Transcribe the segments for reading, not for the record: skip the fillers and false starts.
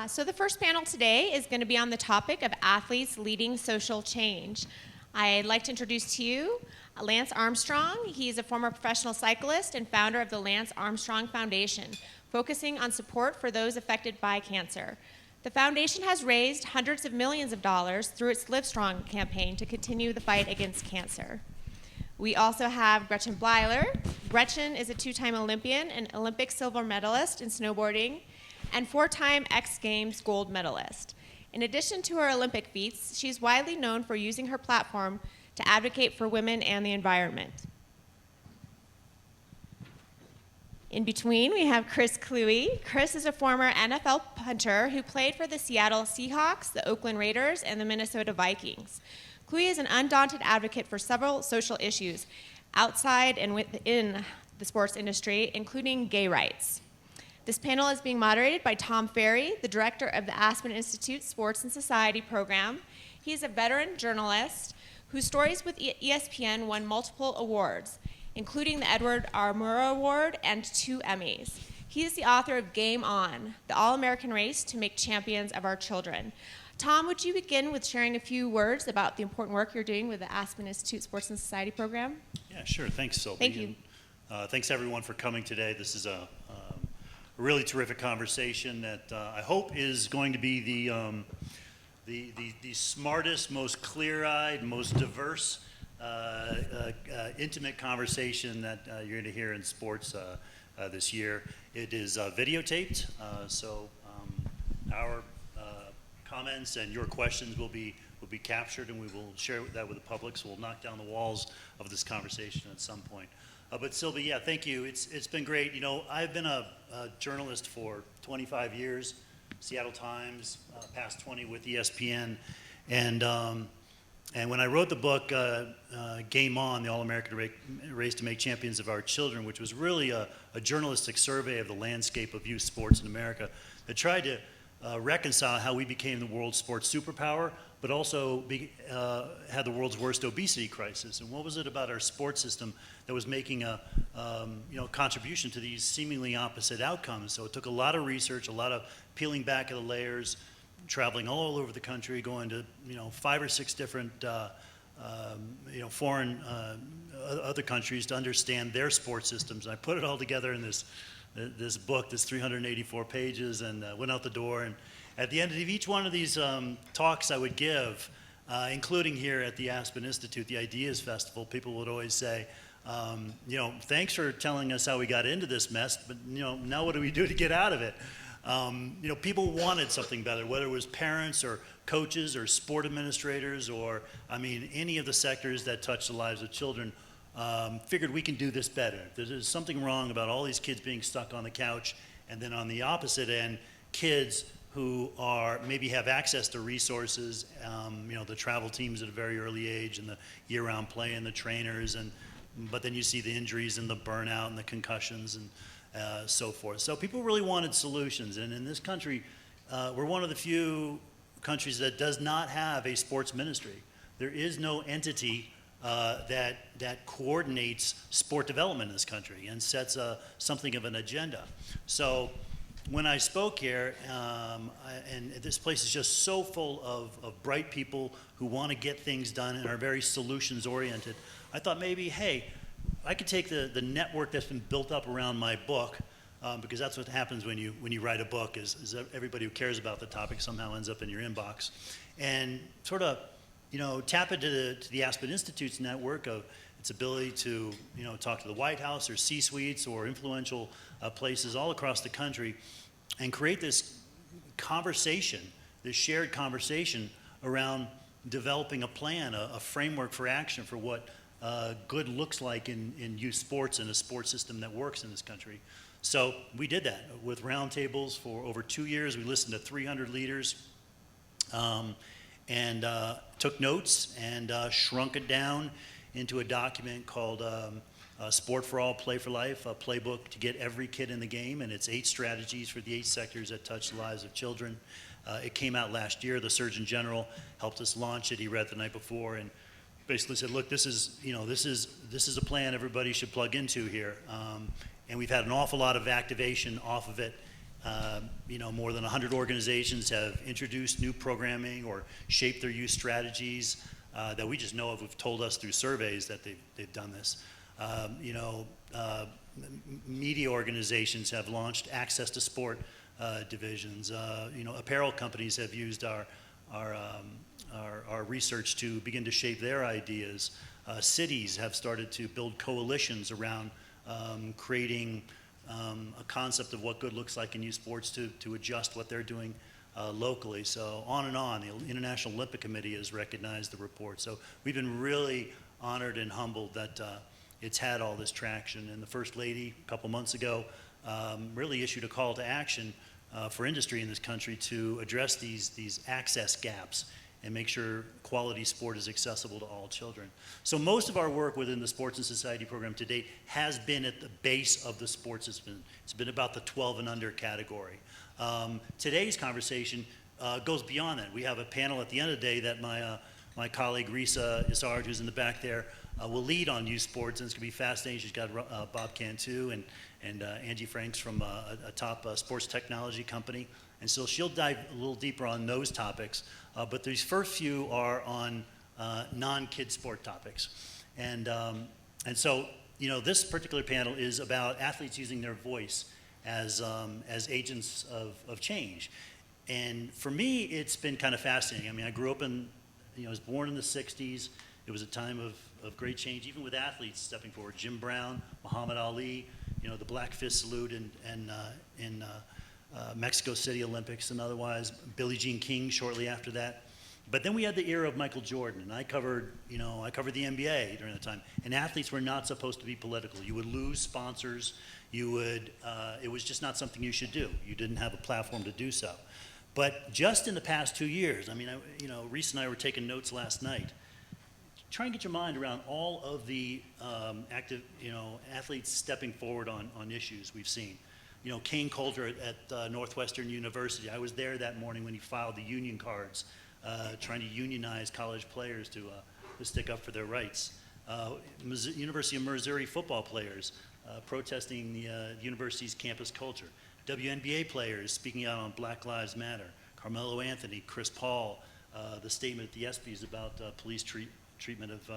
So the first panel today is going to be on the topic of athletes leading social change. I'd like to introduce to you Lance Armstrong. He's a former professional cyclist and founder of the Lance Armstrong Foundation, focusing on support for those affected by cancer. The foundation has raised hundreds of millions of dollars through its Livestrong campaign to continue the fight against cancer. We also have Gretchen Bleiler. Gretchen is a two-time Olympian and Olympic silver medalist in snowboarding and four-time X Games gold medalist. In addition to her Olympic feats, she's widely known for using her platform to advocate for women and the environment. In between, we have Chris Kluwe. Chris is a former NFL punter who played for the Seattle Seahawks, the Oakland Raiders, and the Minnesota Vikings. Kluwe is an undaunted advocate for several social issues outside and within the sports industry, including gay rights. This panel is being moderated by Tom Farrey, the director of the Aspen Institute Sports and Society program. He's a veteran journalist whose stories with ESPN won multiple awards, including the Edward R. Murrow Award and 2 Emmys. He is the author of Game On, the AllAmerican race to make champions of our children. Tom, would you begin with sharing a few words about the important work you're doing with the Aspen Institute Sports and Society program? Yeah, sure. Thanks, Sylvie. Thank you. And, thanks, everyone, for coming today. This is a really terrific conversation that I hope is going to be the smartest, most clear-eyed, most diverse, intimate conversation that you're going to hear in sports this year. It is videotaped, so our comments and your questions will be captured, and we will share that with the public. So we'll knock down the walls of this conversation at some point. But Sylvie, yeah, thank you. It's been great. You know, I've been a journalist for 25 years, Seattle Times, past 20 with ESPN, and when I wrote the book Game On, the All-American Race to Make Champions of Our Children, which was really a journalistic survey of the landscape of youth sports in America, that tried to reconcile how we became the world's sports superpower, but also had the world's worst obesity crisis. And what was it about our sports system that was making a contribution to these seemingly opposite outcomes? So it took a lot of research, a lot of peeling back of the layers, traveling all over the country, going to 5 or 6 different foreign other countries to understand their sports systems. And I put it all together in this book, this 384 pages, and went out the door. And at the end of each one of these talks I would give, including here at the Aspen Institute, the Ideas Festival, people would always say, thanks for telling us how we got into this mess, but now what do we do to get out of it? People wanted something better, whether it was parents or coaches or sport administrators or, any of the sectors that touch the lives of children. Figured we can do this better. There's something wrong about all these kids being stuck on the couch, and then on the opposite end, kids who maybe have access to resources, the travel teams at a very early age, and the year-round play, and the trainers, but then you see the injuries and the burnout and the concussions and so forth. So people really wanted solutions, and in this country, we're one of the few countries that does not have a sports ministry. There is no entity that coordinates sport development in this country and sets something of an agenda. So when I spoke here, and this place is just so full of bright people who want to get things done and are very solutions oriented, I thought maybe, hey, I could take the network that's been built up around my book, because that's what happens when you write a book, is everybody who cares about the topic somehow ends up in your inbox, and sort of tap into the Aspen Institute's network of its ability to talk to the White House or C-suites or influential places all across the country, and create this conversation, this shared conversation around developing a plan, a framework for action for what good looks like in youth sports and a sports system that works in this country. So we did that with roundtables for over 2 years. We listened to 300 leaders and took notes and shrunk it down into a document called Sport for All, Play for Life, a playbook to get every kid in the game, and it's 8 strategies for the 8 sectors that touch the lives of children. It came out last year. The Surgeon General helped us launch it. He read it the night before and basically said, look, this is a plan everybody should plug into here. And we've had an awful lot of activation off of it. More than 100 organizations have introduced new programming or shaped their youth strategies that we just know of, have told us through surveys that they've done this. Media organizations have launched access to sport divisions. Apparel companies have used our research to begin to shape their ideas. Cities have started to build coalitions around creating a concept of what good looks like in youth sports to adjust what they're doing locally. So on and on. The International Olympic Committee has recognized the report. So we've been really honored and humbled that it's had all this traction. And the First Lady, a couple months ago, really issued a call to action for industry in this country to address these access gaps and make sure quality sport is accessible to all children. So most of our work within the Sports and Society program to date has been at the base of the sports. It's been about the 12 and under category. Today's conversation goes beyond that. We have a panel at the end of the day that my colleague Risa Isard, who's in the back there, will lead on youth sports, and it's going to be fascinating. She's got Bob Cantu and Angie Franks from a top sports technology company. And so she'll dive a little deeper on those topics. But these first few are on non-kid sport topics. And so, this particular panel is about athletes using their voice as agents of change. And for me, it's been kind of fascinating. I mean, I grew up I was born in the 60s. It was a time of great change, even with athletes stepping forward. Jim Brown, Muhammad Ali, the Black Fist Salute in Mexico City Olympics and otherwise, Billie Jean King shortly after that. But then we had the era of Michael Jordan, and I covered the NBA during that time. And athletes were not supposed to be political. You would lose sponsors. It was just not something you should do. You didn't have a platform to do so. But just in the past 2 years, Reese and I were taking notes last night. Try and get your mind around all of the athletes stepping forward on issues we've seen. Kane Coulter at Northwestern University. I was there that morning when he filed the union cards, trying to unionize college players to stick up for their rights. University of Missouri football players protesting the university's campus culture. WNBA players speaking out on Black Lives Matter. Carmelo Anthony, Chris Paul, the statement at the ESPYs about police treatment of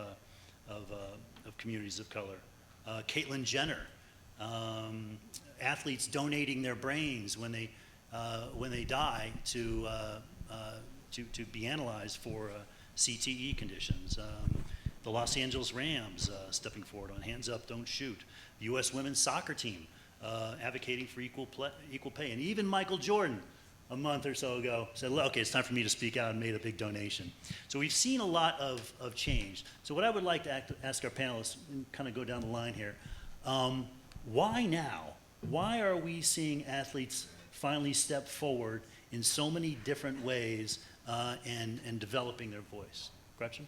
communities of color. Caitlyn Jenner. Athletes donating their brains when they die to be analyzed for CTE conditions. The Los Angeles Rams stepping forward on hands up, don't shoot. The U.S. women's soccer team advocating for equal pay. And even Michael Jordan, a month or so ago, said, okay, it's time for me to speak out, and made a big donation. So we've seen a lot of change. So what I would like to ask our panelists, and kind of go down the line here, why now? Why are we seeing athletes finally step forward in so many different ways and developing their voice? Gretchen?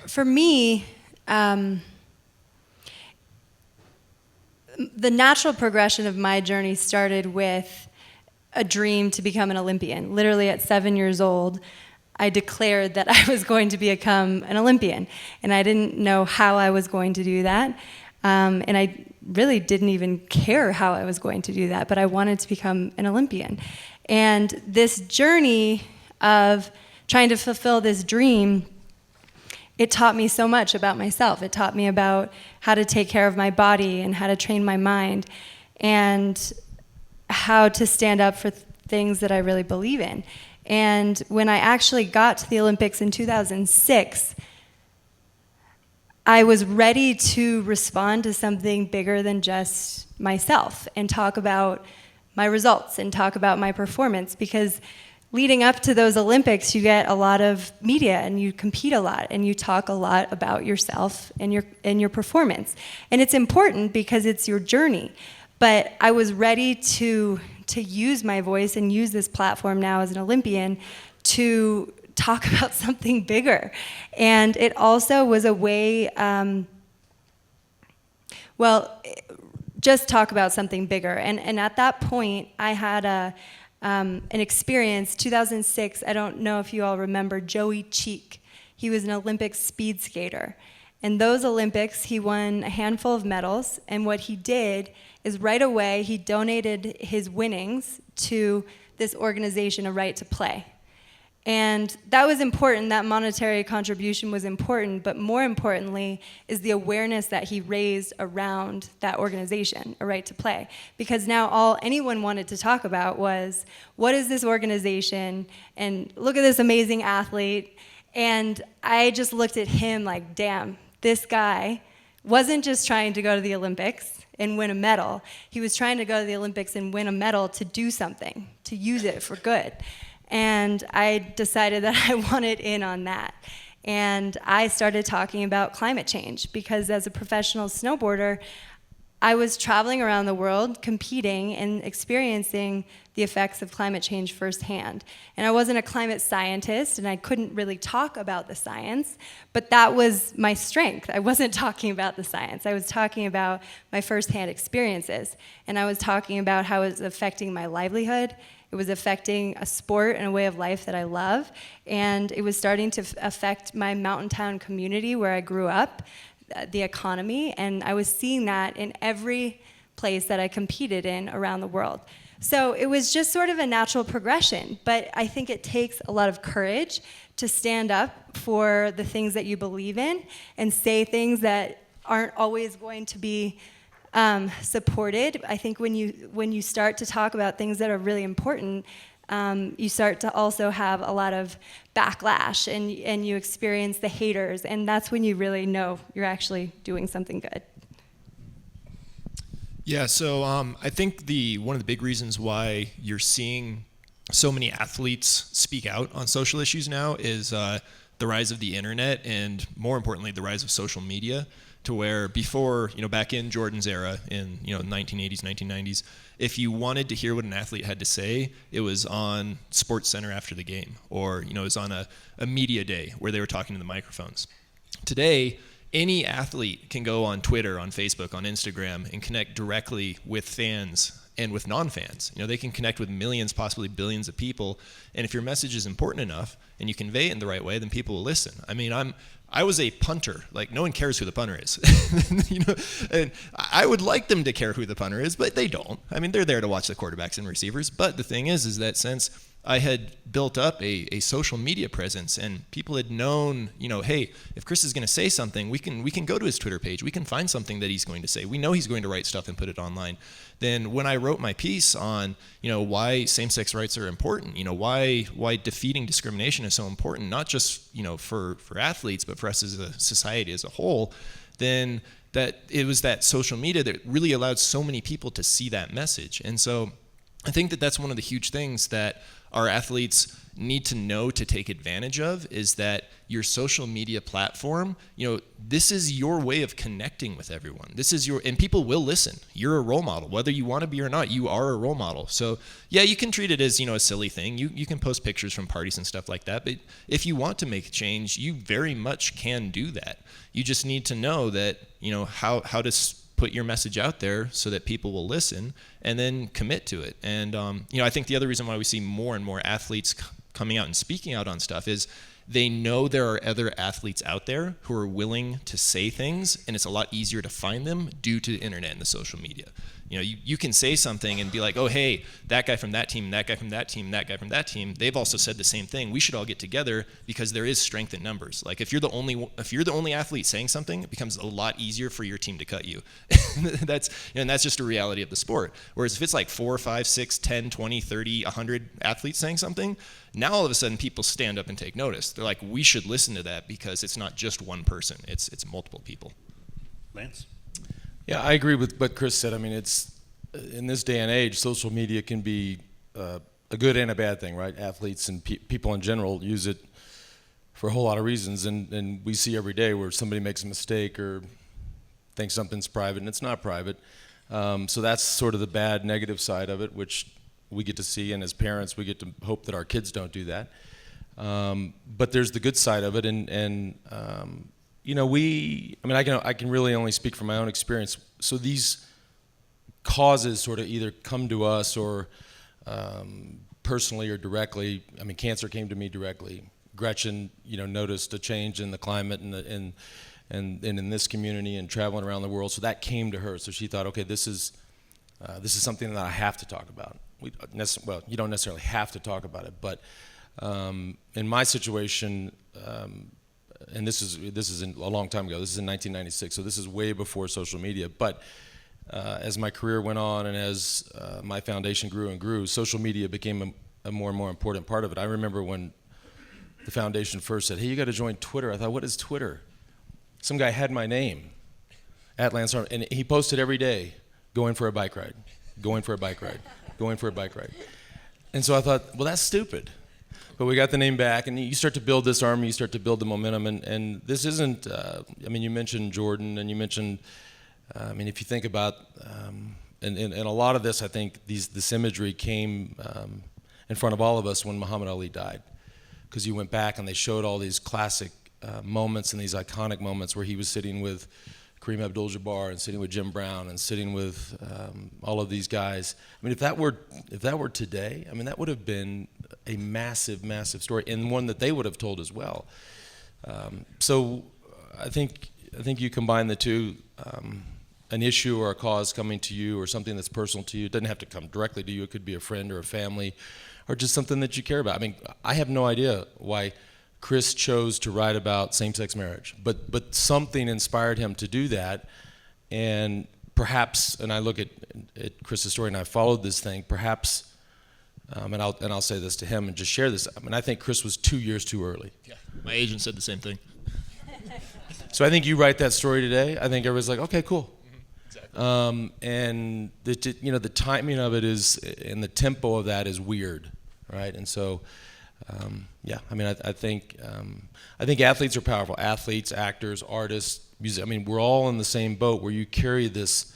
For me, the natural progression of my journey started with a dream to become an Olympian. Literally at 7 years old, I declared that I was going to become an Olympian, and I didn't know how I was going to do that, and I really didn't even care how I was going to do that, but I wanted to become an Olympian. And this journey of trying to fulfill this dream, it taught me so much about myself. It taught me about how to take care of my body and how to train my mind and how to stand up for things that I really believe in. And when I actually got to the Olympics in 2006, I was ready to respond to something bigger than just myself and talk about my results and talk about my performance, because leading up to those Olympics, you get a lot of media and you compete a lot and you talk a lot about yourself and your performance. And it's important because it's your journey. But I was ready to use my voice and use this platform now as an Olympian to talk about something bigger. And it also was a way, just talk about something bigger. And at that point, I had an experience, 2006, I don't know if you all remember Joey Cheek. He was an Olympic speed skater. And those Olympics, he won a handful of medals, and what he did is right away he donated his winnings to this organization, A Right to Play. And that was important, that monetary contribution was important, but more importantly is the awareness that he raised around that organization, A Right to Play. Because now all anyone wanted to talk about was, what is this organization? And look at this amazing athlete. And I just looked at him like, damn, this guy wasn't just trying to go to the Olympics and win a medal. He was trying to go to the Olympics and win a medal to do something, to use it for good. And I decided that I wanted in on that. And I started talking about climate change because as a professional snowboarder, I was traveling around the world competing and experiencing the effects of climate change firsthand. And I wasn't a climate scientist and I couldn't really talk about the science, but that was my strength. I wasn't talking about the science. I was talking about my firsthand experiences. And I was talking about how it was affecting my livelihood. It was affecting a sport and a way of life that I love. And it was starting to affect my mountain town community where I grew up, the economy, and I was seeing that in every place that I competed in around the world. So it was just sort of a natural progression, but I think it takes a lot of courage to stand up for the things that you believe in and say things that aren't always going to be supported. I think when you start to talk about things that are really important, you start to also have a lot of backlash and you experience the haters, and that's when you really know you're actually doing something good. Yeah, so I think one of the big reasons why you're seeing so many athletes speak out on social issues now is the rise of the internet and, more importantly, the rise of social media. To where before, back in Jordan's era, in the 1980s, 1990s, if you wanted to hear what an athlete had to say, it was on Sports Center after the game, or it was on a media day where they were talking to the microphones. Today, any athlete can go on Twitter, on Facebook, on Instagram, and connect directly with fans and with non-fans. They can connect with millions, possibly billions of people, and if your message is important enough and you convey it in the right way, then people will listen. I mean, I was a punter. Like, no one cares who the punter is. And I would like them to care who the punter is, but they don't. I mean, they're there to watch the quarterbacks and receivers. But the thing is that since I had built up a social media presence and people had known, hey, if Chris is going to say something, we can go to his Twitter page. We can find something that he's going to say. We know he's going to write stuff and put it online. Then when I wrote my piece on, why same-sex rights are important, why defeating discrimination is so important, not just, for athletes, but for us as a society as a whole, then that it was that social media that really allowed so many people to see that message. And so I think that that's one of the huge things that our athletes need to know to take advantage of, is that your social media platform, this is your way of connecting with everyone. And people will listen. You're a role model. Whether you want to be or not, you are a role model. So yeah, you can treat it as, a silly thing. You can post pictures from parties and stuff like that, but if you want to make a change, you very much can do that. You just need to know that, how to put your message out there so that people will listen and then commit to it. And I think the other reason why we see more and more athletes coming out and speaking out on stuff is they know there are other athletes out there who are willing to say things, and it's a lot easier to find them due to the internet and the social media. You can say something and be like, oh, hey, that guy from that team, that guy from that team, that guy from that team, they've also said the same thing. We should all get together, because there is strength in numbers. Like, if you're the only athlete saying something, it becomes a lot easier for your team to cut you. That's just a reality of the sport. Whereas if it's like 4, 5, 6, 10, 20, 30, 100 athletes saying something, now all of a sudden people stand up and take notice. They're like, we should listen to that, because it's not just one person, it's multiple people. Lance? Yeah, I agree with what Chris said. I mean, it's in this day and age, social media can be a good and a bad thing, right? Athletes and people in general use it for a whole lot of reasons, and we see every day where somebody makes a mistake or thinks something's private and it's not private. So that's sort of the bad, negative side of it, which we get to see, and as parents, we get to hope that our kids don't do that. But there's the good side of it, and I can really only speak from my own experience. So these causes sort of either come to us or personally or directly. I mean, cancer came to me directly. Gretchen, noticed a change in the climate and and in this community and traveling around the world. So that came to her. So she thought, okay, this is something that I have to talk about. Well, you don't necessarily have to talk about it, but in my situation, and this is a long time ago. This is in 1996, so this is way before social media. But as my career went on and as my foundation grew and grew, social media became a more and more important part of it. I remember when the foundation first said, "Hey, you got to join Twitter." I thought, "What is Twitter?" Some guy had my name at Lance Armstrong, and he posted every day, "Going for a bike ride, going for a bike ride, going for a bike ride." And so I thought, well, that's stupid. But we got the name back, and you start to build this army, you start to build the momentum, and this isn't, I mean, you mentioned Jordan, and you mentioned, I mean, if you think about, and a lot of this, I think, this imagery came in front of all of us when Muhammad Ali died. Because you went back and they showed all these classic moments and these iconic moments where he was sitting with Kareem Abdul-Jabbar and sitting with Jim Brown and sitting with all of these guys. I mean, if that were today, I mean, that would have been a massive, massive story, and one that they would have told as well. So I think you combine the two, an issue or a cause coming to you or something that's personal to you. It doesn't have to come directly to you. It could be a friend or a family or just something that you care about. I mean, I have no idea why Chris chose to write about same-sex marriage, but something inspired him to do that, and perhaps, and I look at Chris's story and I followed this thing, perhaps, and I'll say this to him and just share this. I mean, I think Chris was 2 years too early. Yeah, my agent said the same thing. So I think you write that story today, I think everybody's like, okay, cool. Exactly. And the timing of it is, and the tempo of that is weird, right? And so, yeah, I mean, I think athletes are powerful. Athletes, actors, artists, music. I mean, we're all in the same boat where you carry this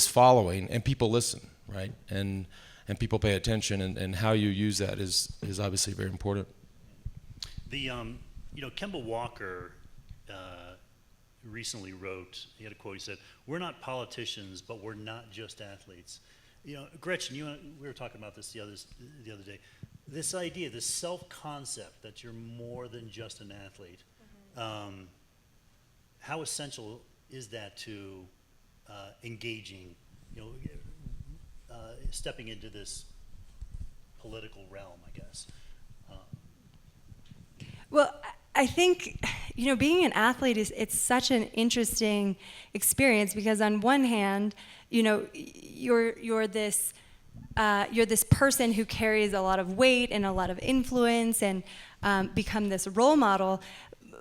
following, and people listen, right? And people pay attention, and how you use that is obviously very important. The Kemba Walker recently wrote. He had a quote. He said, "We're not politicians, but we're not just athletes." Gretchen, we were talking about this the other day. This idea, this self-concept that you're more than just an athlete, how essential is that to engaging, stepping into this political realm, I guess? Well, I think, being an athlete it's such an interesting experience, because on one hand, you're this person who carries a lot of weight and a lot of influence and become this role model.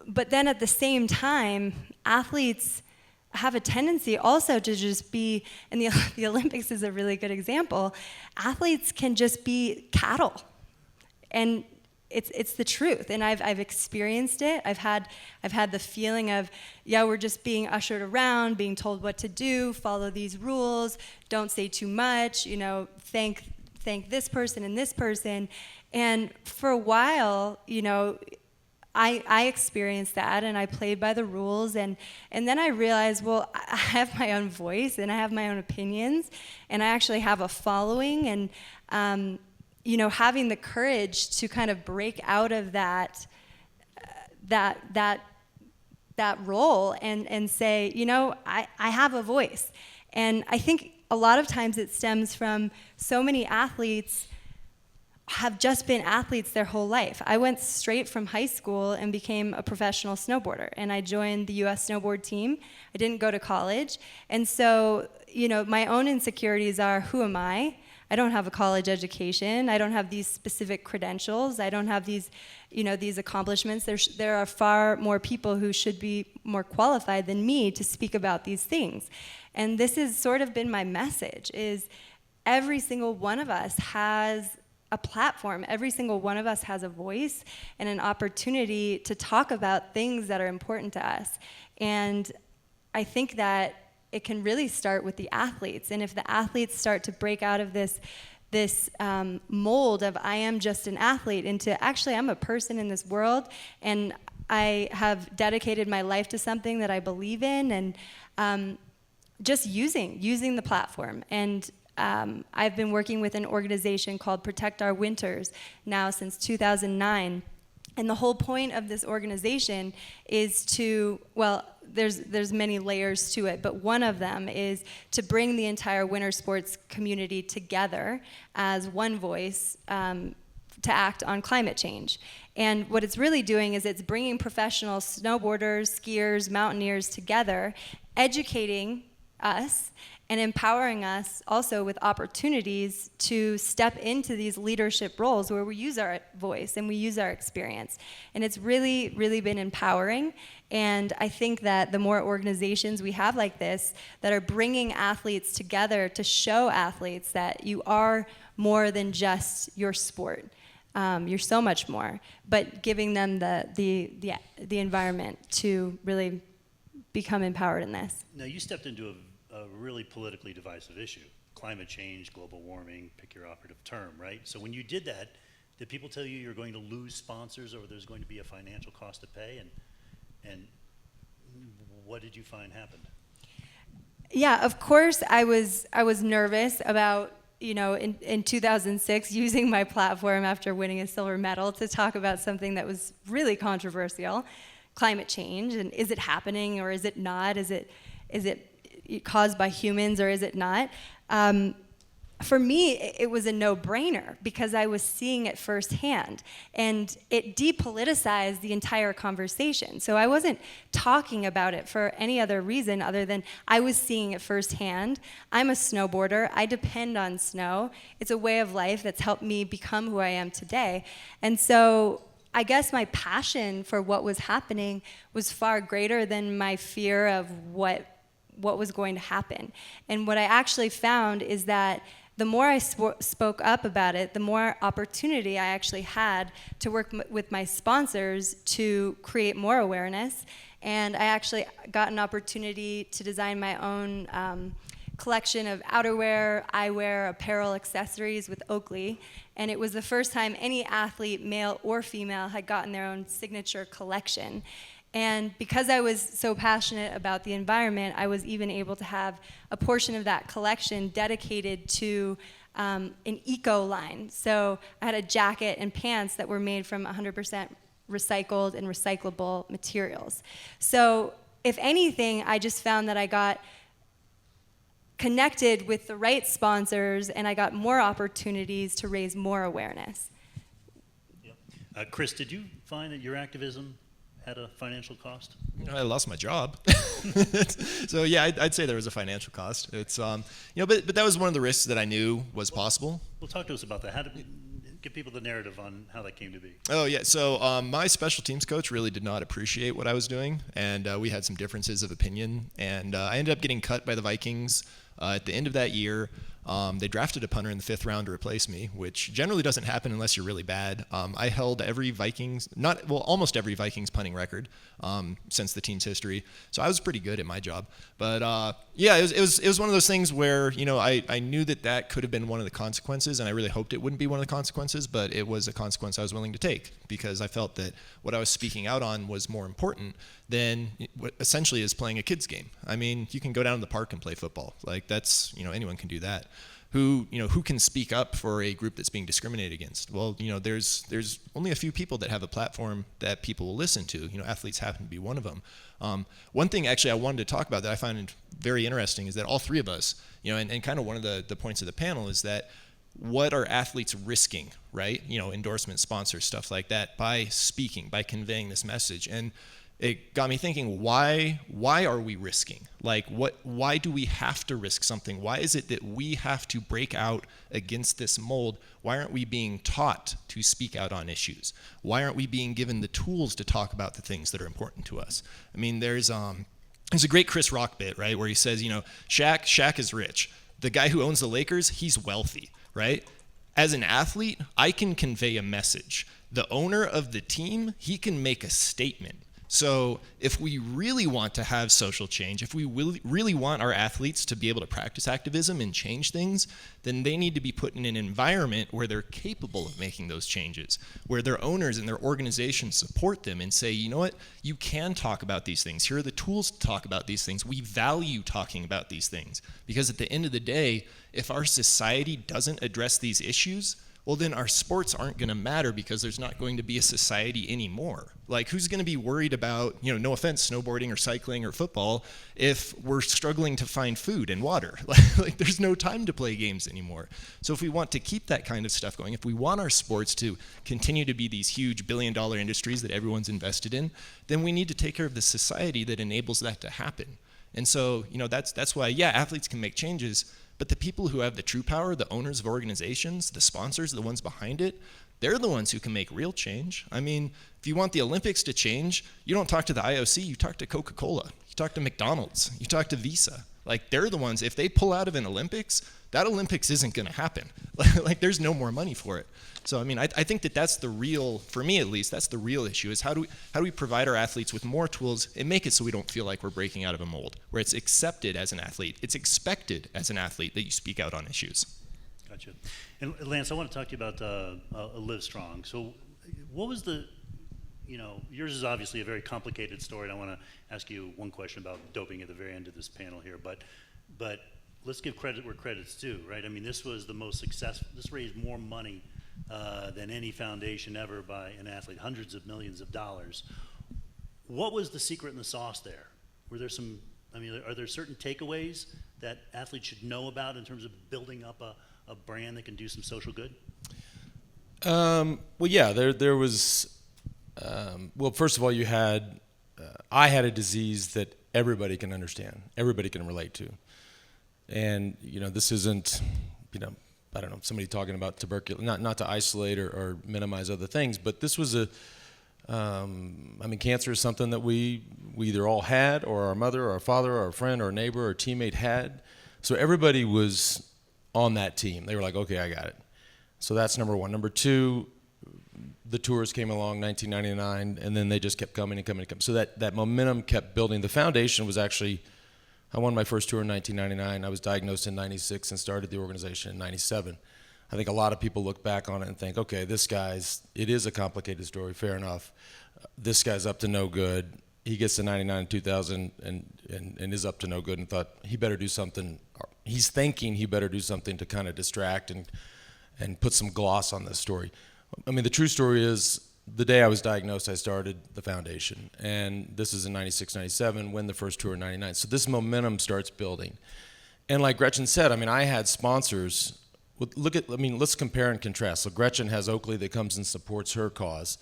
But then at the same time, athletes have a tendency also to just be, and the Olympics is a really good example, athletes can just be cattle. And it's the truth, and I've experienced it. I've had the feeling of, we're just being ushered around, being told what to do, follow these rules, don't say too much, thank this person and this person. And for a while, I experienced that, and I played by the rules, and then I realized, well, I have my own voice, and I have my own opinions, and I actually have a following, and having the courage to kind of break out of that role and say, I have a voice. And I think a lot of times it stems from so many athletes have just been athletes their whole life. I went straight from high school and became a professional snowboarder, and I joined the U.S. snowboard team. I didn't go to college. And so, my own insecurities are, who am I? I don't have a college education. I don't have these specific credentials. I don't have these, these accomplishments. There are far more people who should be more qualified than me to speak about these things. And this has sort of been my message, is every single one of us has a platform. Every single one of us has a voice and an opportunity to talk about things that are important to us. And I think that it can really start with the athletes. And if the athletes start to break out of this mold of, I am just an athlete, into, actually, I'm a person in this world, and I have dedicated my life to something that I believe in, and just using the platform. And I've been working with an organization called Protect Our Winters now since 2009. And the whole point of this organization is to, well, there's many layers to it, but one of them is to bring the entire winter sports community together as one voice to act on climate change. And what it's really doing is it's bringing professional snowboarders, skiers, mountaineers together, educating us and empowering us also with opportunities to step into these leadership roles where we use our voice and we use our experience. And it's really, really been empowering. And I think that the more organizations we have like this that are bringing athletes together to show athletes that you are more than just your sport. You're so much more, but giving them the environment to really become empowered in this. Now, you stepped into a really politically divisive issue, climate change, global warming, pick your operative term, right? So when you did that, did people tell you you're going to lose sponsors or there's going to be a financial cost to pay? And what did you find happened? Yeah, of course I was nervous about, in 2006, using my platform after winning a silver medal to talk about something that was really controversial, climate change, and is it happening or is it not? Is it caused by humans or is it not? For me, it was a no-brainer because I was seeing it firsthand, and it depoliticized the entire conversation. So I wasn't talking about it for any other reason other than I was seeing it firsthand. I'm a snowboarder. I depend on snow. It's a way of life that's helped me become who I am today. And so I guess my passion for what was happening was far greater than my fear of what was going to happen. And what I actually found is that the more I spoke up about it, the more opportunity I actually had to work with my sponsors to create more awareness. And I actually got an opportunity to design my own collection of outerwear, eyewear, apparel, accessories with Oakley. And it was the first time any athlete, male or female, had gotten their own signature collection. And because I was so passionate about the environment, I was even able to have a portion of that collection dedicated to an eco line. So I had a jacket and pants that were made from 100% recycled and recyclable materials. So if anything, I just found that I got connected with the right sponsors and I got more opportunities to raise more awareness. Yep. Chris, did you find that your activism had a financial cost? I lost my job. So yeah, I'd say there was a financial cost. It's but that was one of the risks that I knew was possible. Well, talk to us about that. How did give people the narrative on how that came to be? Oh yeah, so my special teams coach really did not appreciate what I was doing, and we had some differences of opinion, and I ended up getting cut by the Vikings at the end of that year. They drafted a punter in the 5th round to replace me, which generally doesn't happen unless you're really bad. I held almost every Vikings punting record since the team's history, so I was pretty good at my job. But yeah, it was one of those things where I knew that could have been one of the consequences, and I really hoped it wouldn't be one of the consequences, but it was a consequence I was willing to take because I felt that what I was speaking out on was more important than what essentially is playing a kid's game. I mean, you can go down to the park and play football. Like that's anyone can do that. Who can speak up for a group that's being discriminated against? Well, there's only a few people that have a platform that people will listen to. Athletes happen to be one of them. One thing actually I wanted to talk about that I find very interesting is that all three of us, and kind of one of the points of the panel is that what are athletes risking, right? Endorsement, sponsors, stuff like that, by speaking, by conveying this message. And it got me thinking, why are we risking? Why do we have to risk something? Why is it that we have to break out against this mold? Why aren't we being taught to speak out on issues? Why aren't we being given the tools to talk about the things that are important to us? I mean, there's a great Chris Rock bit, right, where he says, Shaq is rich. The guy who owns the Lakers, he's wealthy, right? As an athlete, I can convey a message. The owner of the team, he can make a statement. So if we really want to have social change, if we really want our athletes to be able to practice activism and change things, then they need to be put in an environment where they're capable of making those changes, where their owners and their organizations support them and say, you know what, you can talk about these things. Here are the tools to talk about these things. We value talking about these things. Because at the end of the day, if our society doesn't address these issues, well, then our sports aren't going to matter because there's not going to be a society anymore. Like, who's going to be worried about, you know, no offense, snowboarding or cycling or football if we're struggling to find food and water? Like, there's no time to play games anymore. So if we want to keep that kind of stuff going, if we want our sports to continue to be these huge billion-dollar industries that everyone's invested in, then we need to take care of the society that enables that to happen. And so, you know, that's why, yeah, athletes can make changes, but the people who have the true power, the owners of organizations, the sponsors, the ones behind it, they're the ones who can make real change. I mean, if you want the Olympics to change, you don't talk to the IOC, you talk to Coca-Cola, you talk to McDonald's, you talk to Visa. Like, they're the ones, if they pull out of an Olympics, that Olympics isn't gonna happen. Like, there's no more money for it. So, I mean, I think that's the real, for me at least, that's the real issue, is how do we provide our athletes with more tools and make it so we don't feel like we're breaking out of a mold, where it's accepted as an athlete, it's expected as an athlete that you speak out on issues. Gotcha. And Lance, I want to talk to you about Live Strong. So what was the, you know, yours is obviously a very complicated story, and I want to ask you one question about doping at the very end of this panel here, but let's give credit where credit's due, right? I mean, this was the most successful, this raised more money than any foundation ever by an athlete, hundreds of millions of dollars. What was the secret and the sauce there? Were there some, I mean, are there certain takeaways that athletes should know about in terms of building up a brand that can do some social good? Well, yeah, there was, well, first of all, you had, I had a disease that everybody can understand, everybody can relate to. And, you know, this isn't, you know, I don't know, somebody talking about tuberculosis, not to isolate or minimize other things, but this was I mean, cancer is something that we either all had, or our mother, or our father, or our friend, or neighbor, or teammate had. So everybody was on that team. They were like, okay, I got it. So that's number one. Number two, the tours came along, 1999, and then they just kept coming and coming and coming. So that momentum kept building. The foundation was actually, I won my first tour in 1999. I was diagnosed in 96 and started the organization in 97. I think a lot of people look back on it and think, okay, it is a complicated story, fair enough. This guy's up to no good. He gets to 99 in 2000 and is up to no good, and thought he better do something. He's thinking he better do something to kind of distract and put some gloss on this story. I mean, the true story is, the day I was diagnosed, I started the foundation. And this is in 96, 97, win the first tour in 99. So this momentum starts building. And like Gretchen said, I mean, I had sponsors. Let's compare and contrast. So Gretchen has Oakley that comes and supports her cause.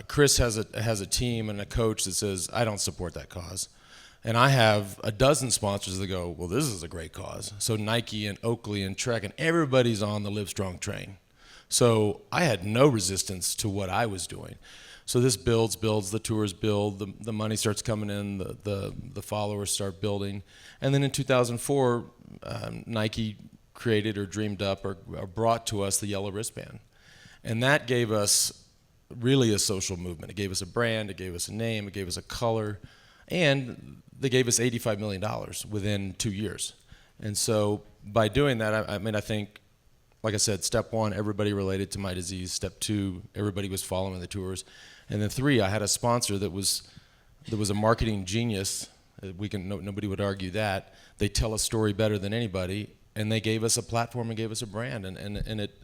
Chris has a team and a coach that says, I don't support that cause. And I have a dozen sponsors that go, well, this is a great cause. So Nike and Oakley and Trek, and everybody's on the Live Strong train. So I had no resistance to what I was doing. So this builds, the tours build, the money starts coming in, the followers start building. And then in 2004, Nike created or dreamed up or brought to us the yellow wristband. And that gave us really a social movement. It gave us a brand, it gave us a name, it gave us a color, and they gave us $85 million within 2 years. And so by doing that, I think, like I said, step one, everybody related to my disease. Step two, everybody was following the tours. And then three, I had a sponsor that was a marketing genius. Nobody would argue that. They tell a story better than anybody, and they gave us a platform and gave us a brand. And it,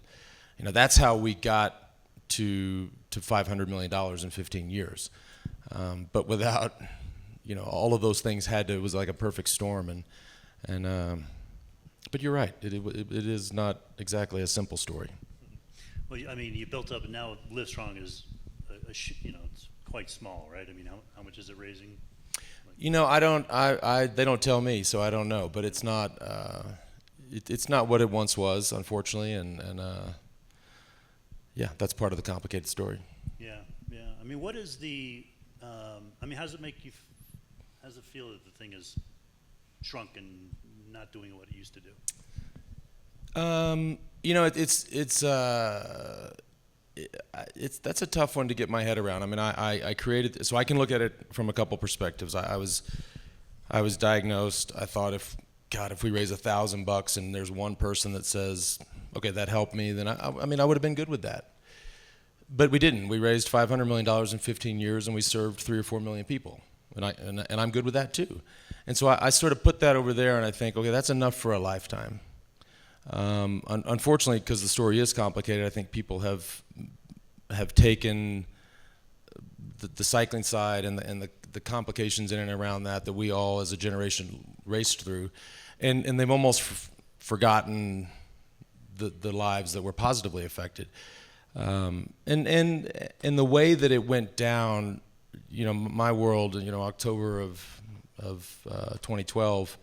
you know, that's how we got to $500 million in 15 years. But without, you know, all of those things it was like a perfect storm. But you're right. It is not exactly a simple story. Well, I mean, you built up, and now Live Strong is, you know, it's quite small, right? I mean, how much is it raising? You know, they don't tell me, so I don't know. But it's not what it once was, unfortunately, and yeah, that's part of the complicated story. Yeah. I mean, what is the? I mean, how does it make you? How does it feel that the thing is shrunk and not doing what it used to do? You know, that's a tough one to get my head around. I mean, I created, so I can look at it from a couple perspectives. I was diagnosed. I thought, if we raise $1,000 and there's one person that says, okay, that helped me, then I mean, I would have been good with that. But we didn't. We raised $500 million in 15 years, and we served 3 or 4 million people. And I'm good with that too. And so I sort of put that over there, and I think, okay, that's enough for a lifetime. Unfortunately, because the story is complicated, I think people have taken the cycling side and the complications in and around that we all as a generation raced through, and they've almost forgotten the lives that were positively affected. And the way that it went down, my world, October of 2012,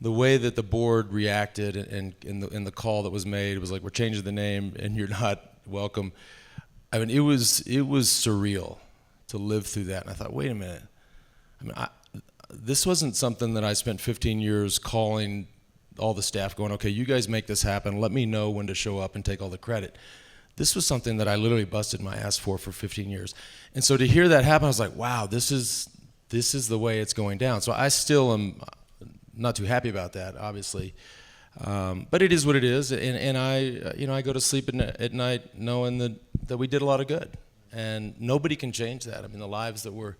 the way that the board reacted and in the call that was made, it was like, we're changing the name and you're not welcome. I mean, it was surreal to live through that. And I thought, wait a minute. I mean, this wasn't something that I spent 15 years calling all the staff going, okay, you guys make this happen. Let me know when to show up and take all the credit. This was something that I literally busted my ass for 15 years. And so to hear that happen, I was like, wow, this is the way it's going down. So I still am not too happy about that, obviously. But it is what it is. And I go to sleep at night knowing that we did a lot of good. And nobody can change that. I mean, the lives that were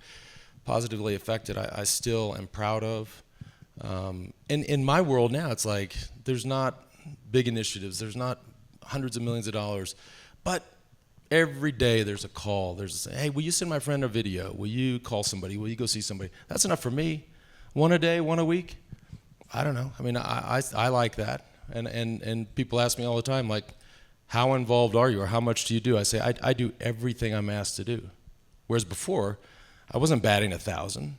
positively affected, I still am proud of. And in my world now, it's like there's not big initiatives. There's not hundreds of millions of dollars. But every day there's a call. Hey, will you send my friend a video? Will you call somebody? Will you go see somebody? That's enough for me. One a day, one a week? I don't know. I mean, I like that. And people ask me all the time, like, how involved are you or how much do you do? I say, I do everything I'm asked to do. Whereas before, I wasn't batting 1,000.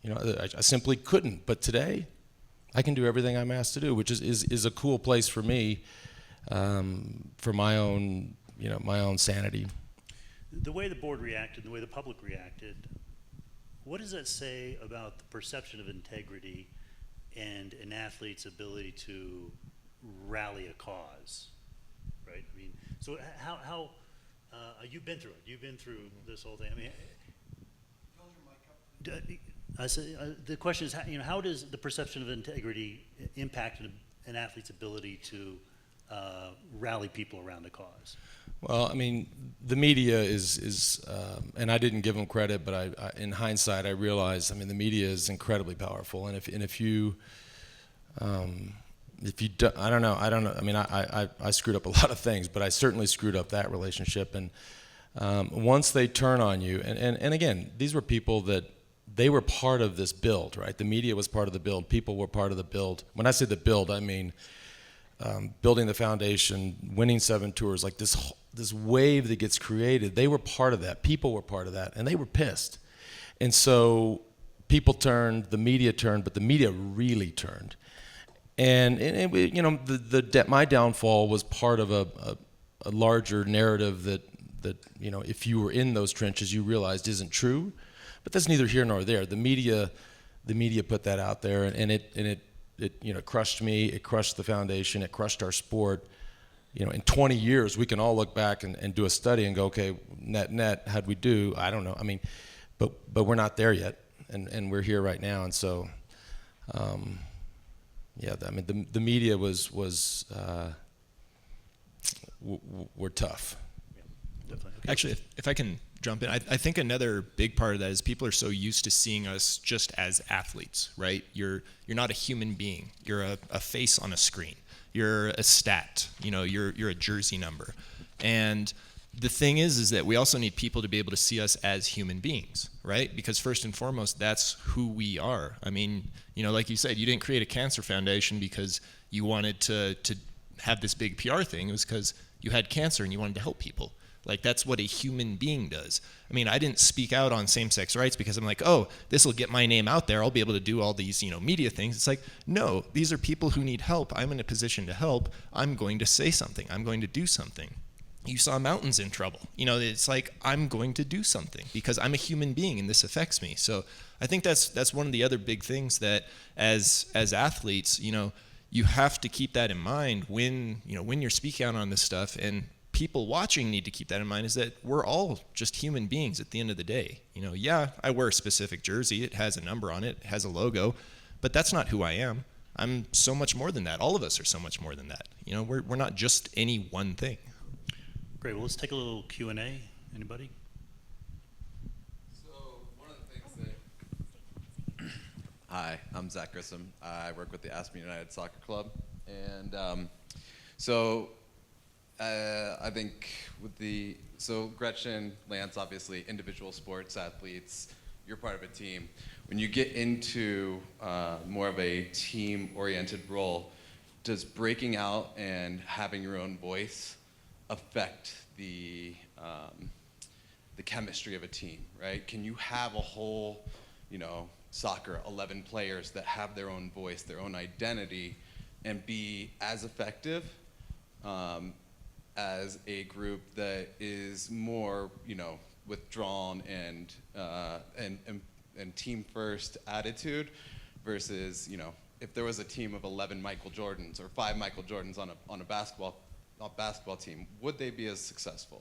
I simply couldn't. But today, I can do everything I'm asked to do, which is a cool place for me, for my own, my own sanity. The way the board reacted, the way the public reacted, what does that say about the perception of integrity and an athlete's ability to rally a cause, right? I mean, so how you've been through it. You've been through this whole thing. I mean, the question is, how does the perception of integrity impact an athlete's ability to rally people around a cause? Well, I mean, the media is and I didn't give them credit, but I in hindsight, I realized, I mean, the media is incredibly powerful, and if you do, I don't know. I mean, I screwed up a lot of things, but I certainly screwed up that relationship. And once they turn on you, and again, these were people that they were part of this build, right? The media was part of the build. People were part of the build. When I say the build, I mean building the foundation, winning 7 tours, like this wave that gets created. They were part of that. People were part of that, and they were pissed. And so people turned, the media turned, but the media really turned. And my downfall was part of a larger narrative that if you were in those trenches, you realized isn't true. But that's neither here nor there. The media put that out there, and it crushed me. It crushed the foundation. It crushed our sport. In 20 years, we can all look back and do a study and go, okay, net, how'd we do? I don't know. I mean, but we're not there yet, and we're here right now. And so, yeah, I mean, the media were tough. Yeah, definitely. Okay. Actually, if I can jump in, I think another big part of that is people are so used to seeing us just as athletes, right? You're not a human being. You're a face on a screen. You're a stat. You're a jersey number. And the thing is that we also need people to be able to see us as human beings, right? Because first and foremost, that's who we are. I mean, like you said, you didn't create a cancer foundation because you wanted to have this big PR thing. It was because you had cancer and you wanted to help people. Like, that's what a human being does. I mean, I didn't speak out on same-sex rights because I'm like, oh, this will get my name out there. I'll be able to do all these, media things. It's like, no, these are people who need help. I'm in a position to help. I'm going to say something. I'm going to do something. You saw mountains in trouble. It's like, I'm going to do something because I'm a human being and this affects me. So I think that's one of the other big things that as athletes, you have to keep that in mind when you're speaking out on this stuff. And people watching need to keep that in mind, is that we're all just human beings at the end of the day. Yeah, I wear a specific jersey. It has a number on it. It has a logo. But that's not who I am. I'm so much more than that. All of us are so much more than that. We're not just any one thing. Great. Well, let's take a little Q&A. Anybody? So one of the things that... Hi, I'm Zach Grissom. I work with the Aspen United Soccer Club. And So I think so Gretchen, Lance, obviously individual sports athletes, you're part of a team. When you get into more of a team-oriented role, does breaking out and having your own voice affect the chemistry of a team, right? Can you have a whole, soccer, 11 players that have their own voice, their own identity, and be as effective as a group that is more, withdrawn and team first attitude versus, if there was a team of 11 Michael Jordans or 5 Michael Jordans on a basketball team, would they be as successful?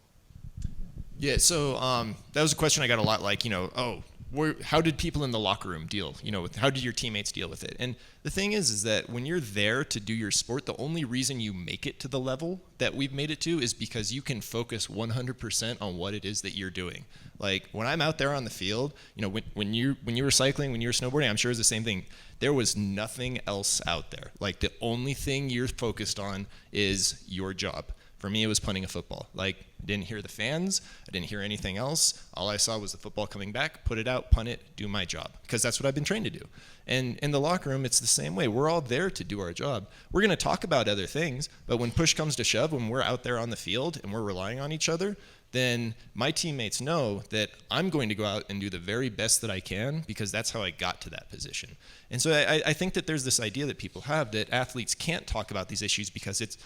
Yeah, so that was a question I got a lot, like, how did people in the locker room deal, how did your teammates deal with it? And the thing is that when you're there to do your sport, the only reason you make it to the level that we've made it to is because you can focus 100% on what it is that you're doing. Like, when I'm out there on the field, when you were cycling, when you were snowboarding, I'm sure it's the same thing. There was nothing else out there. Like, the only thing you're focused on is your job. For me, it was punting a football. Like, I didn't hear the fans. I didn't hear anything else. All I saw was the football coming back, put it out, punt it, do my job. Because that's what I've been trained to do. And in the locker room, it's the same way. We're all there to do our job. We're going to talk about other things, but when push comes to shove, when we're out there on the field and we're relying on each other, then my teammates know that I'm going to go out and do the very best that I can because that's how I got to that position. And so I think that there's this idea that people have that athletes can't talk about these issues because it's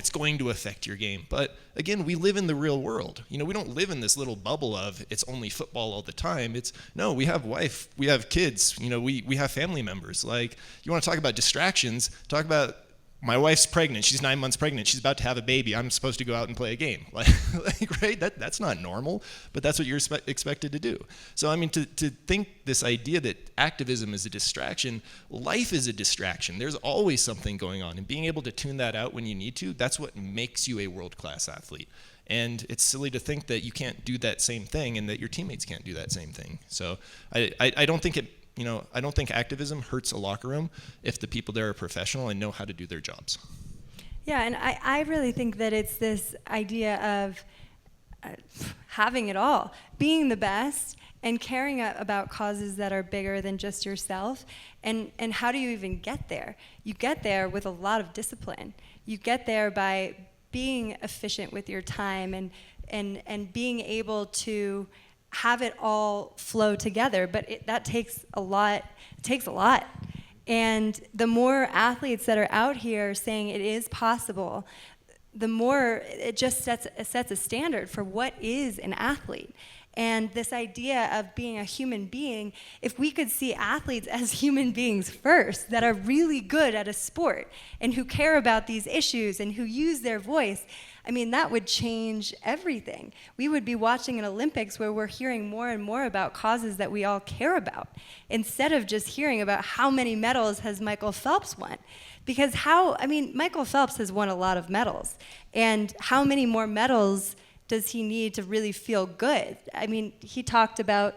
going to affect your game. But again, we live in the real world. We don't live in this little bubble of it's only football all the time. We have wife, we have kids, we have family members. Like, you want to talk about distractions, talk about my wife's pregnant. She's 9 months pregnant. She's about to have a baby. I'm supposed to go out and play a game. Like right? That's not normal, but that's what you're expected to do. So, I mean, to think this idea that activism is a distraction, life is a distraction. There's always something going on, and being able to tune that out when you need to, that's what makes you a world-class athlete. And it's silly to think that you can't do that same thing and that your teammates can't do that same thing. So I don't think I don't think activism hurts a locker room if the people there are professional and know how to do their jobs. Yeah, and I really think that it's this idea of having it all, being the best and caring about causes that are bigger than just yourself. And how do you even get there? You get there with a lot of discipline. You get there by being efficient with your time and being able to have it all flow together, but that takes a lot. It takes a lot. And the more athletes that are out here saying it is possible, the more it just sets a standard for what is an athlete. And this idea of being a human being, if we could see athletes as human beings first, that are really good at a sport and who care about these issues and who use their voice, I mean, that would change everything. We would be watching an Olympics where we're hearing more and more about causes that we all care about, instead of just hearing about how many medals has Michael Phelps won. Because Michael Phelps has won a lot of medals. And how many more medals does he need to really feel good? I mean, he talked about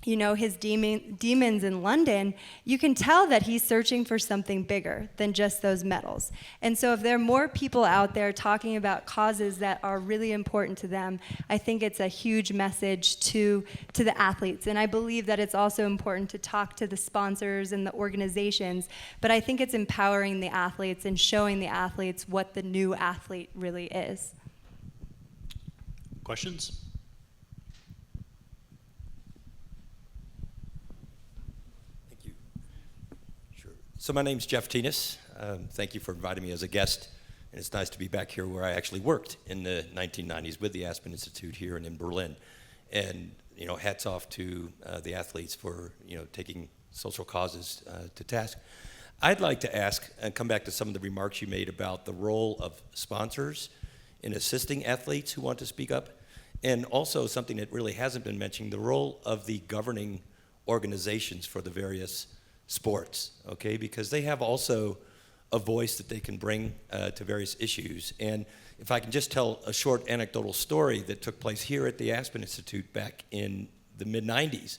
his demons in London. You can tell that he's searching for something bigger than just those medals. And so if there are more people out there talking about causes that are really important to them, I think it's a huge message to the athletes. And I believe that it's also important to talk to the sponsors and the organizations, but I think it's empowering the athletes and showing the athletes what the new athlete really is. Questions? So my name's Jeff Tinas. Thank you for inviting me as a guest. And it's nice to be back here where I actually worked in the 1990s with the Aspen Institute here and in Berlin. And, hats off to the athletes for, taking social causes to task. I'd like to ask and come back to some of the remarks you made about the role of sponsors in assisting athletes who want to speak up. And also something that really hasn't been mentioned, the role of the governing organizations for the various sports, okay? Because they have also a voice that they can bring to various issues. And if I can just tell a short anecdotal story that took place here at the Aspen Institute back in the mid-90s.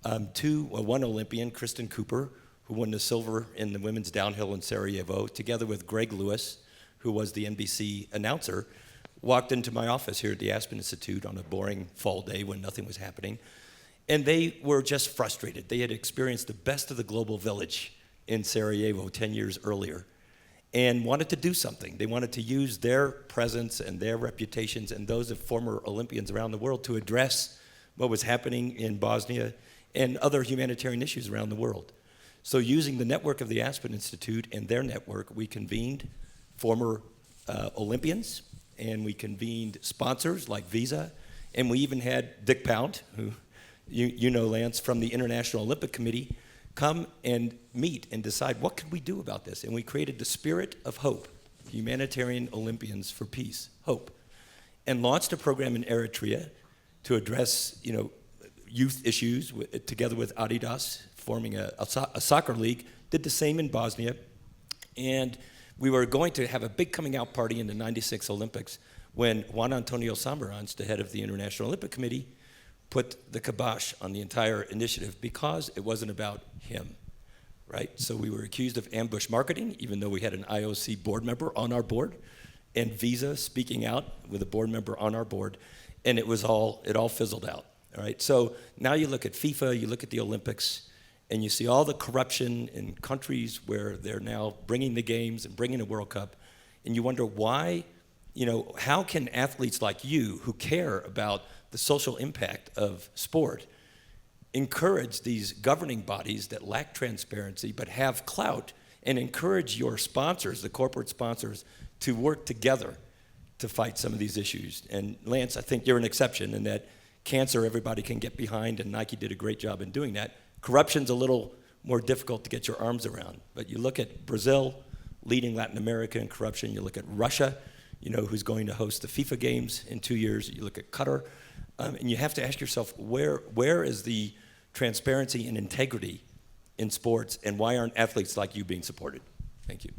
One Olympian, Kristen Cooper, who won the silver in the women's downhill in Sarajevo, together with Greg Lewis, who was the NBC announcer, walked into my office here at the Aspen Institute on a boring fall day when nothing was happening. And they were just frustrated. They had experienced the best of the global village in Sarajevo 10 years earlier and wanted to do something. They wanted to use their presence and their reputations and those of former Olympians around the world to address what was happening in Bosnia and other humanitarian issues around the world. So using the network of the Aspen Institute and their network, we convened former Olympians, and we convened sponsors like Visa, and we even had Dick Pound, who you know, Lance, from the International Olympic Committee, come and meet and decide what can we do about this. And we created the Spirit of Hope, Humanitarian Olympians for Peace, HOPE, and launched a program in Eritrea to address, you know, youth issues together with Adidas, forming a soccer league. Did the same in Bosnia, and we were going to have a big coming out party in the '96 Olympics when Juan Antonio Samaranch, the head of the International Olympic Committee, put the kibosh on the entire initiative because it wasn't about him, right? So we were accused of ambush marketing, even though we had an IOC board member on our board, and Visa speaking out with a board member on our board, and it all fizzled out, all right? So now you look at FIFA, you look at the Olympics, and you see all the corruption in countries where they're now bringing the games and bringing a World Cup, and you wonder why, you know, how can athletes like you who care about the social impact of sport encourage these governing bodies that lack transparency but have clout, and encourage your sponsors, the corporate sponsors, to work together to fight some of these issues? And Lance, I think you're an exception in that cancer everybody can get behind, and Nike did a great job in doing that. Corruption's a little more difficult to get your arms around. But you look at Brazil leading Latin America in corruption. You look at Russia, you know, who's going to host the FIFA games in 2 years. You look at Qatar. And you have to ask yourself, where is the transparency and integrity in sports, and why aren't athletes like you being supported? Thank you.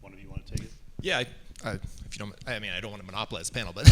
One of you want to take it? Yeah, if you don't, I mean, I don't want to monopolize the panel, but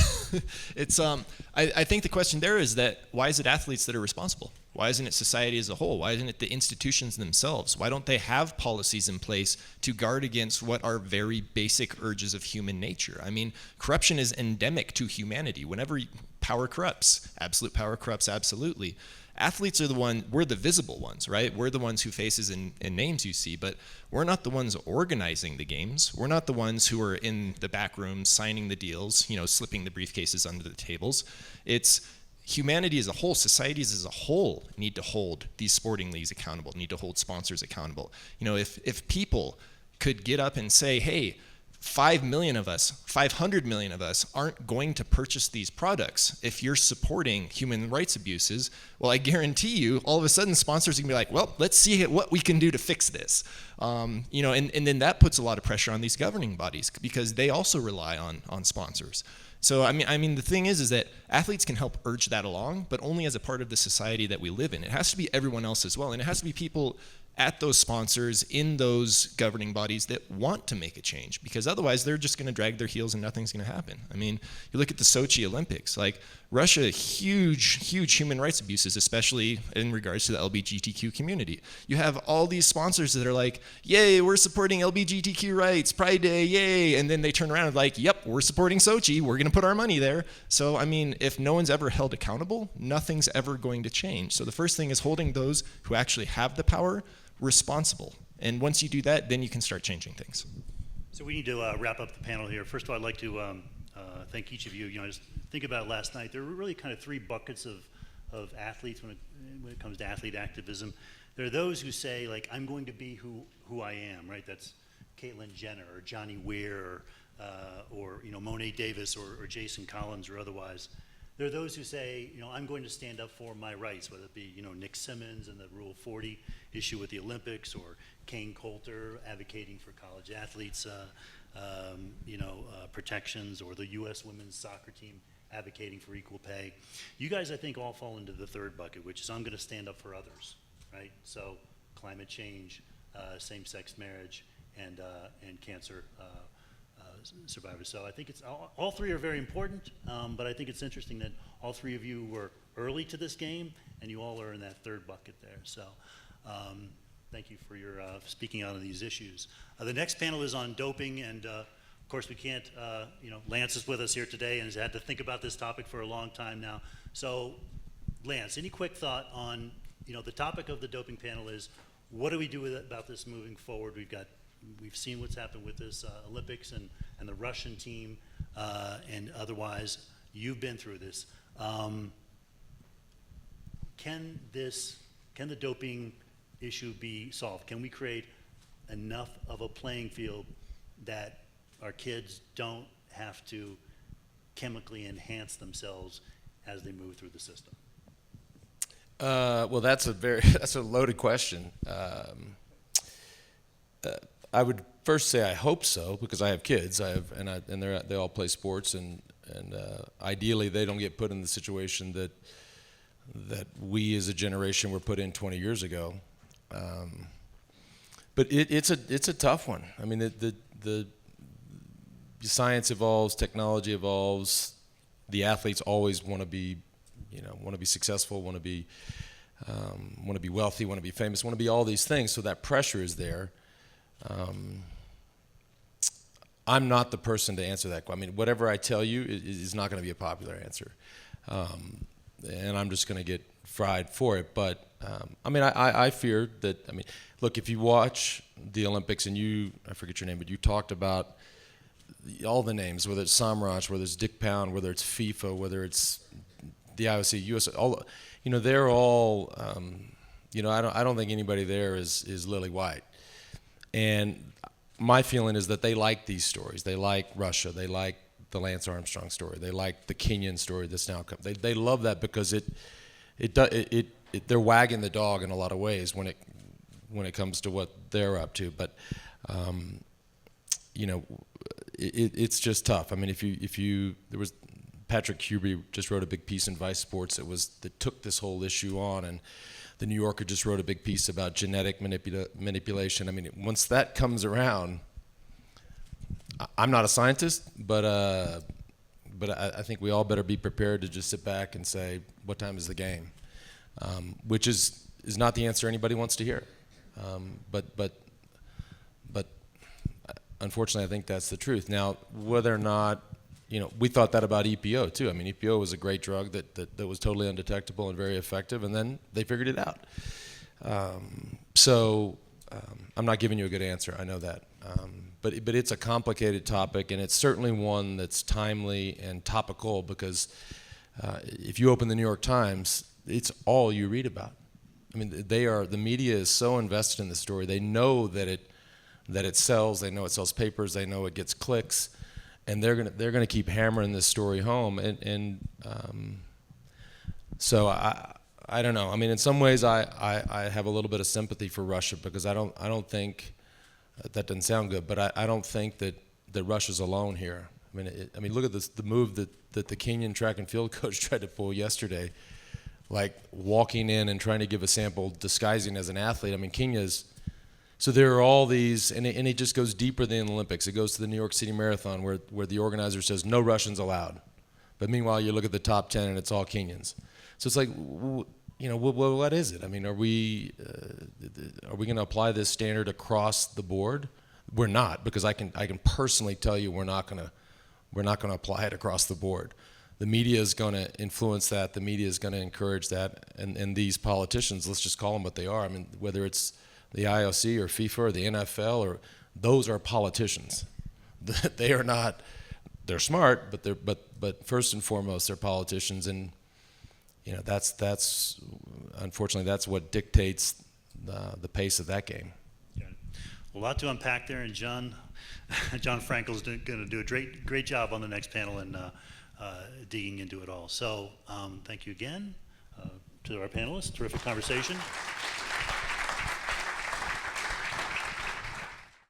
it's, I think the question there is that why is it athletes that are responsible? Why isn't it society as a whole? Why isn't it the institutions themselves? Why don't they have policies in place to guard against what are very basic urges of human nature? I mean, corruption is endemic to humanity. Whenever power corrupts, absolute power corrupts absolutely. Athletes are we're the visible ones, right? We're the ones who faces and names you see, but we're not the ones organizing the games. We're not the ones who are in the back rooms signing the deals, you know, slipping the briefcases under the tables. It's humanity as a whole, societies as a whole need to hold these sporting leagues accountable, need to hold sponsors accountable. You know, if people could get up and say, hey, 5 million of us, 500 million of us aren't going to purchase these products if you're supporting human rights abuses, well, I guarantee you, all of a sudden sponsors are gonna be like, well, let's see what we can do to fix this. You know, and then that puts a lot of pressure on these governing bodies because they also rely on sponsors. So I mean, the thing is that athletes can help urge that along, but only as a part of the society that we live in. It has to be everyone else as well, and it has to be people at those sponsors in those governing bodies that want to make a change, because otherwise they're just going to drag their heels and nothing's going to happen. I mean, you look at the Sochi Olympics, like Russia, huge human rights abuses, especially in regards to the LGBTQ community. You have all these sponsors that are like, yay, we're supporting LGBTQ rights, Pride Day, yay, and then they turn around and like, yep, we're supporting Sochi, we're going to put our money there. So, I mean, if no one's ever held accountable, nothing's ever going to change. So the first thing is holding those who actually have the power responsible. And once you do that, then you can start changing things. So we need to wrap up the panel here. First of all, I'd like to thank each of you. You know, just think about it last night. There were really kind of three buckets of athletes when it comes to athlete activism. There are those who say, like, I'm going to be who I am, right? That's Caitlyn Jenner or Johnny Weir or you know, Monet Davis or Jason Collins or otherwise. There are those who say, you know, I'm going to stand up for my rights, whether it be, you know, Nick Simmons and the Rule 40 issue with the Olympics, or Kane Coulter advocating for college athletes, protections, or the U.S. women's soccer team advocating for equal pay. You guys, I think, all fall into the third bucket, which is I'm going to stand up for others, right? So climate change, same-sex marriage, and cancer survivors. So I think it's all three are very important, but I think it's interesting that all three of you were early to this game, and you all are in that third bucket there. So thank you for your speaking out on these issues. The next panel is on doping, and Of course, we can't, Lance is with us here today and has had to think about this topic for a long time now. So, Lance, any quick thought on, the topic of the doping panel is, what do we do about this moving forward? We've seen what's happened with this Olympics and the Russian team, and otherwise, you've been through this. Can the doping issue be solved? Can we create enough of a playing field that our kids don't have to chemically enhance themselves as they move through the system? Well, that's a loaded question. I would first say I hope so, because I have kids. They all play sports, and ideally they don't get put in the situation that we as a generation were put in 20 years ago. But it's a tough one. I mean, the science evolves, technology evolves. The athletes always want to be successful, want to be wealthy, want to be famous, want to be all these things. So that pressure is there. I'm not the person to answer that. I mean, whatever I tell you is not going to be a popular answer, and I'm just going to get fried for it. But I fear that. I mean, look, if you watch the Olympics and I forget your name, but you talked about all the names, whether it's Samraj, whether it's Dick Pound, whether it's FIFA, whether it's the IOC, US, all, they're all, I don't think anybody there is lily white. And my feeling is that they like these stories. They like Russia. They like the Lance Armstrong story. They like the Kenyan story that's now come. They love that because they're wagging the dog in a lot of ways when it comes to what they're up to. But it's just tough. I mean, there was Patrick Huber just wrote a big piece in Vice Sports that took this whole issue on, and the New Yorker just wrote a big piece about genetic manipulation. I mean, once that comes around, I'm not a scientist, but I think we all better be prepared to just sit back and say, what time is the game? Which is not the answer anybody wants to hear. But unfortunately, I think that's the truth. Now, whether or not, we thought that about EPO too. I mean, EPO was a great drug that was totally undetectable and very effective, and then they figured it out. I'm not giving you a good answer, I know that. But it's a complicated topic, and it's certainly one that's timely and topical, because if you open the New York Times, it's all you read about. I mean, the media is so invested in the story. They know that it sells. They know it sells papers. They know it gets clicks, and they're gonna keep hammering this story home. So I don't know. I mean, in some ways, I have a little bit of sympathy for Russia, because I don't think that doesn't sound good, but I don't think that Russia's alone here. I mean, look at this, the move that the Kenyan track and field coach tried to pull yesterday, like walking in and trying to give a sample, disguising as an athlete. I mean, Kenya's. So there are all these, and it just goes deeper than the Olympics. It goes to the New York City Marathon, where the organizer says no Russians allowed, but meanwhile you look at the top 10 and it's all Kenyans. So it's like, what is it? I mean, are we going to apply this standard across the board? We're not, because I can personally tell you we're not going to apply it across the board. The media is going to influence that. The media is going to encourage that, and these politicians, let's just call them what they are. I mean, whether it's the IOC or FIFA or the NFL, those are politicians. They are not. They're smart, but first and foremost, they're politicians, and that's unfortunately that's what dictates the pace of that game. Yeah. A lot to unpack there, and John Frankel's going to do a great job on the next panel and digging into it all. So thank you again to our panelists. Terrific conversation.